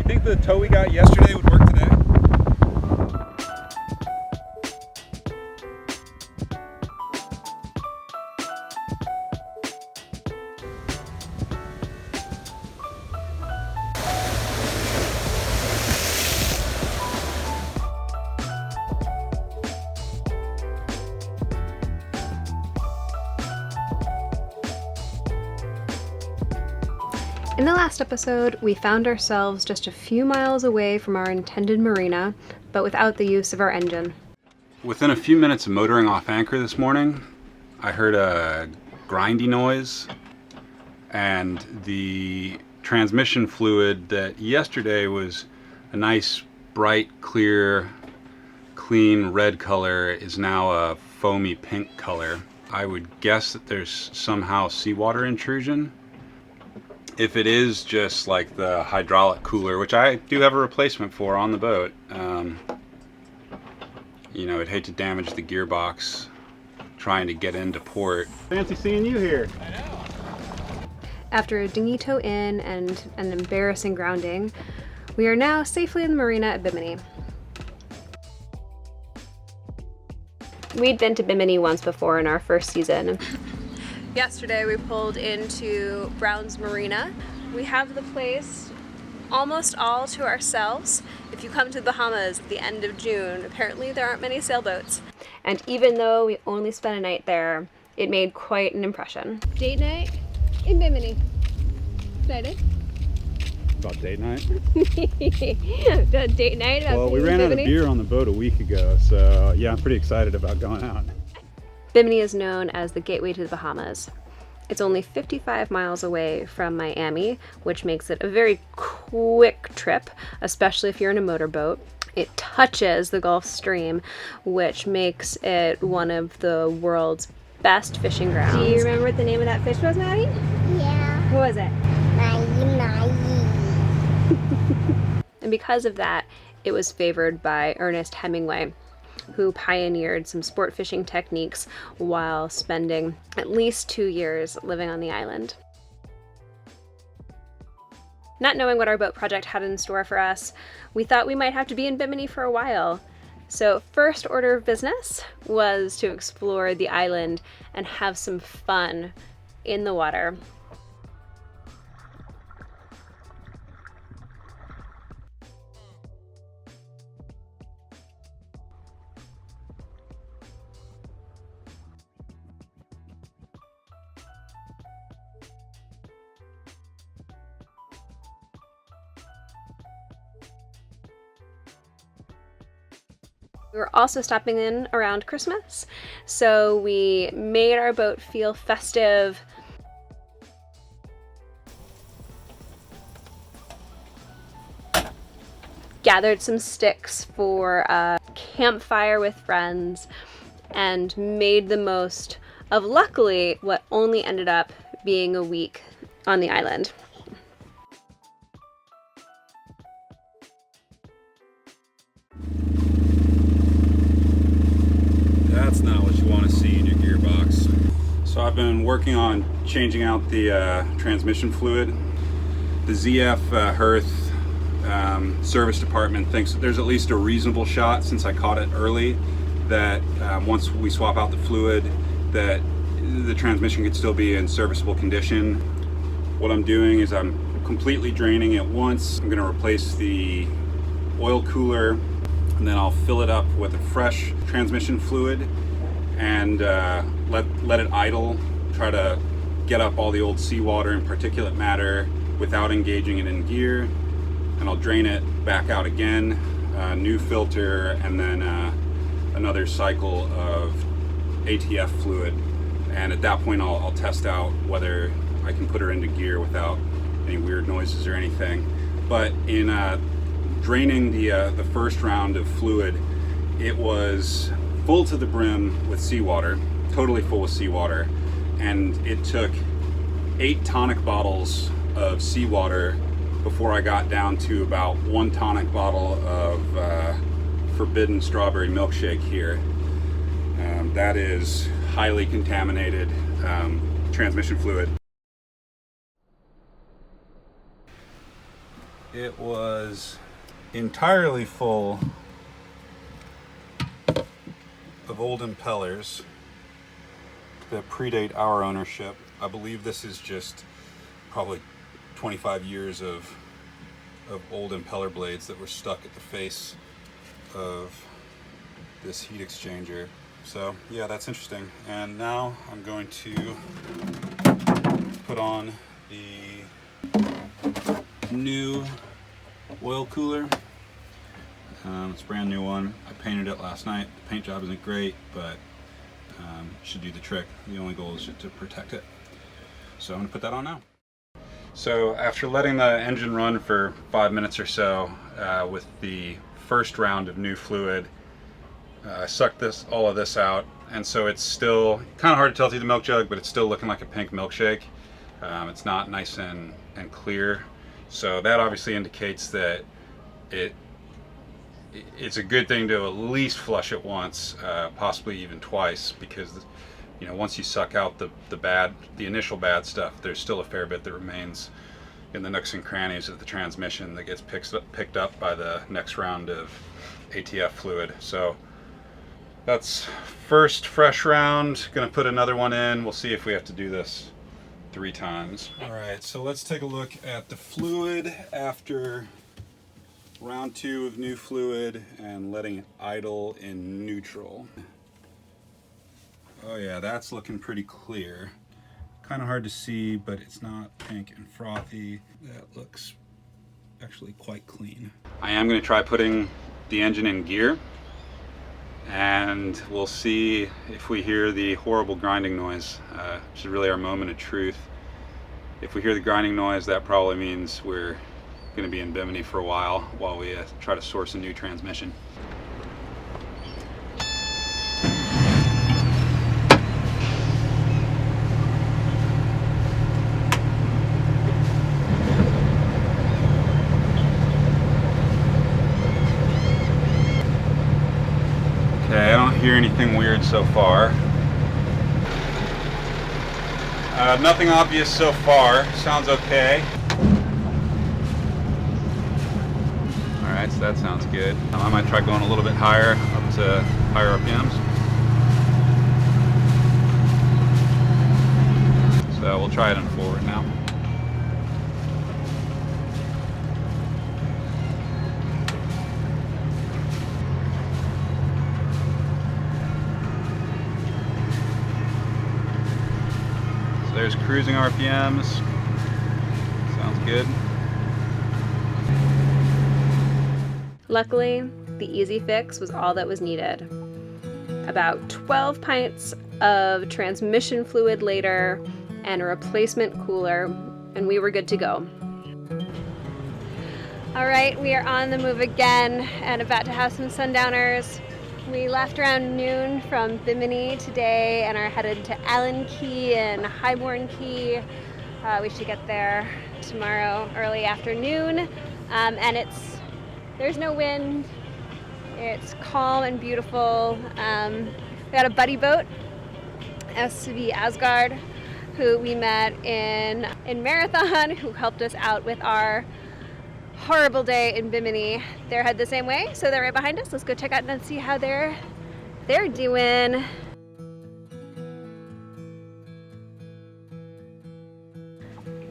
You think the tow we got yesterday would work today? In the last episode, we found ourselves just a few miles away from our intended marina, but without the use of our engine. Within a few minutes of motoring off anchor this morning, I heard a grindy noise, and the transmission fluid that yesterday was a nice, bright, clear, clean red color is now a foamy pink color. I would guess that there's somehow seawater intrusion. If it is just like the hydraulic cooler, which I do have a replacement for on the boat, you know, I'd hate to damage the gearbox trying to get into port. Fancy seeing you here. I know. After a dinghy tow in and an embarrassing grounding, we are now safely in the marina at Bimini. We'd been to Bimini once before in our first season. Yesterday we pulled into Brown's Marina. We have the place almost all to ourselves. If you come to the Bahamas at the end of June, apparently there aren't many sailboats. And even though we only spent a night there, it made quite an impression. Date night in Bimini. Excited? About date night? Date night? Well, we ran out of beer on the boat a week ago, so yeah, I'm pretty excited about going out. Bimini is known as the gateway to the Bahamas. It's only 55 miles away from Miami, which makes it a very quick trip, especially if you're in a motorboat. It touches the Gulf Stream, which makes it one of the world's best fishing grounds. Do you remember what the name of that fish was, Maddie? Yeah. What was it? Mahi. And because of that, it was favored by Ernest Hemingway, who pioneered some sport fishing techniques while spending at least 2 years living on the island. Not knowing what our boat project had in store for us, we thought we might have to be in Bimini for a while. So first order of business was to explore the island and have some fun in the water. We were also stopping in around Christmas, so we made our boat feel festive. Gathered some sticks for a campfire with friends, and made the most of, luckily, what only ended up being a week on the island. That's not what you want to see in your gearbox. So I've been working on changing out the transmission fluid. The ZF Hearth service department thinks that there's at least a reasonable shot, since I caught it early, that once we swap out the fluid, that the transmission could still be in serviceable condition. What I'm doing is I'm completely draining it once. I'm going to replace the oil cooler, and then I'll fill it up with a fresh transmission fluid and let it idle, try to get up all the old seawater and particulate matter without engaging it in gear. And I'll drain it back out again, new filter, and then another cycle of ATF fluid. And at that point I'll test out whether I can put her into gear without any weird noises or anything. But in draining the first round of fluid, it was full to the brim with seawater, totally full with seawater, and it took 8 tonic bottles of seawater before I got down to about 1 tonic bottle of forbidden strawberry milkshake here. That is highly contaminated transmission fluid. it was entirely full of old impellers that predate our ownership. I believe this is just probably 25 years of old impeller blades that were stuck at the face of this heat exchanger. So yeah, that's interesting. And now I'm going to put on the new oil cooler. It's a brand new one. I painted it last night. The paint job isn't great, but should do the trick. The only goal is just to protect it. So I'm going to put that on now. So after letting the engine run for 5 minutes or so with the first round of new fluid, I sucked all of this out, and so it's still kind of hard to tell through the milk jug, but it's still looking like a pink milkshake. It's not nice and clear, so that obviously indicates that it's a good thing to at least flush it once, possibly even twice, because once you suck out the initial bad stuff, there's still a fair bit that remains in the nooks and crannies of the transmission that gets picked up by the next round of ATF fluid. So that's first fresh round. Gonna put another one in. We'll see if we have to do this 3 times. All right, so let's take a look at the fluid after round 2 of new fluid and letting it idle in neutral. Oh yeah, that's looking pretty clear. Kind of hard to see, but it's not pink and frothy. That looks actually quite clean. I am going to try putting the engine in gear, and we'll see if we hear the horrible grinding noise, which is really our moment of truth. If we hear the grinding noise, that probably means we're going to be in Bimini for a while we try to source a new transmission. Okay, I don't hear anything weird so far. Nothing obvious so far. Sounds okay. Alright, so that sounds good. I might try going a little bit higher, up to higher RPMs. So we'll try it in forward now. So there's cruising RPMs. Sounds good. Luckily, the easy fix was all that was needed. About 12 pints of transmission fluid later and a replacement cooler, and we were good to go. All right, we are on the move again and about to have some sundowners. We left around noon from Bimini today and are headed to Allen Key and Highborn Key. We should get there tomorrow early afternoon, and there's no wind. It's calm and beautiful. We got a buddy boat, SV Asgard, who we met in Marathon, who helped us out with our horrible day in Bimini. They're headed the same way, so they're right behind us. Let's go check out and see how they're doing.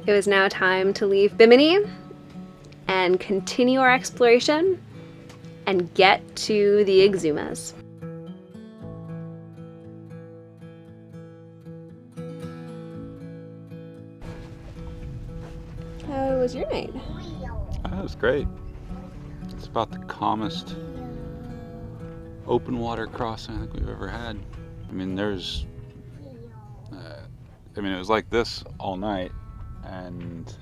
It was now time to leave Bimini and continue our exploration and get to the Exumas. How was your night? That was great. It's about the calmest open water crossing I think we've ever had. I mean, it was like this all night, and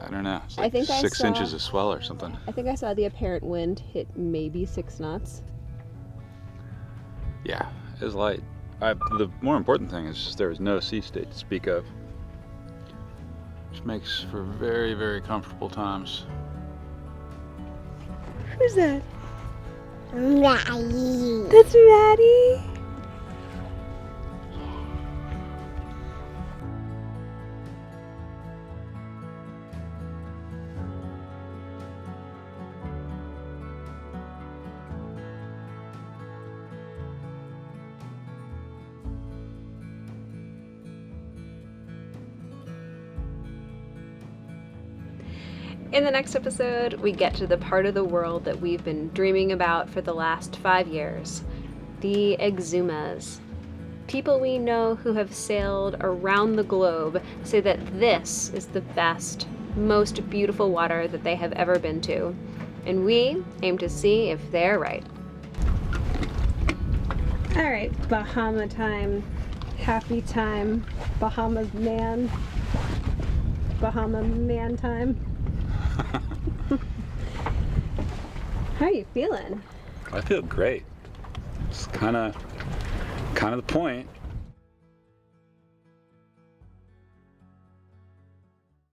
I don't know, it's like 6 inches of swell or something. I think I saw the apparent wind hit maybe 6 knots. Yeah, it was light. The more important thing is just there was no sea state to speak of, which makes for very, very comfortable times. Who's that? Maddie. That's Maddie. In the next episode, we get to the part of the world that we've been dreaming about for the last 5 years, the Exumas. People we know who have sailed around the globe say that this is the best, most beautiful water that they have ever been to, and we aim to see if they're right. All right, Bahama time, happy time, Bahamas man, Bahama man time. How are you feeling? I feel great. It's kind of the point.